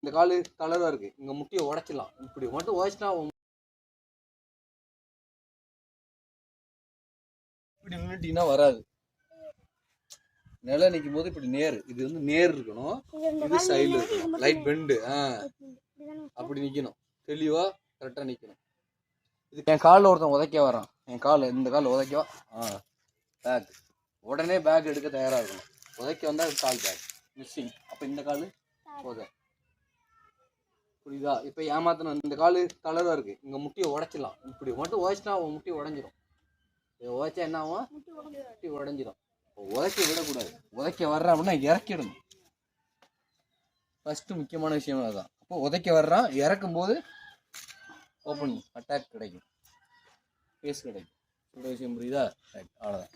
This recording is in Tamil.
இந்த காலு தளர்வா இருக்கு, இங்க முட்டியை உடைச்சிடலாம். இப்படி மட்டும் உடைச்சிட்டா இப்படி நின்றுட்டீங்கன்னா வராது. நிலை நிற்கும் போது இப்படி நேர், இது வந்து நேர் இருக்கணும், இது சைடில் இருக்கணும், லைட் பெண்டு. அப்படி நிற்கணும், தெளிவா கரெக்டாக நிற்கணும். இது என் காலில் ஒருத்தன் உதைக்க வரான், என் கால் இந்த கால் உதைக்கவா, பேக் உடனே பேக் எடுக்க தயாராக இருக்கணும். உதைக்க வந்தால் கால் பேக் மிஸ்ஸிங், அப்போ இந்த கால் போத. புரியுதா? இப்போ ஏமாத்தணும். இந்த கால் தளர்வா இருக்கு, இங்கே முட்டியை உடைச்சிடலாம். இப்படி மட்டும் உடைச்சிட்டா அவன் முட்டி உடஞ்சிரும். இதை உதைச்சா என்ன ஆகும்? முட்டி உடஞ்சிரும். உதைக்க விடக்கூடாது. உதைக்க வர்றான் அப்படின்னா இறக்கிடணும். ஃபர்ஸ்ட் முக்கியமான விஷயம் அதுதான். அப்போ உதைக்க வர்றான், இறக்கும் போது ஓப்பனிங் அட்டாக் கிடைக்கும், பேஸ் கிடைக்கும். சொல்ற விஷயம் புரியுதா? அவ்வளோதான்.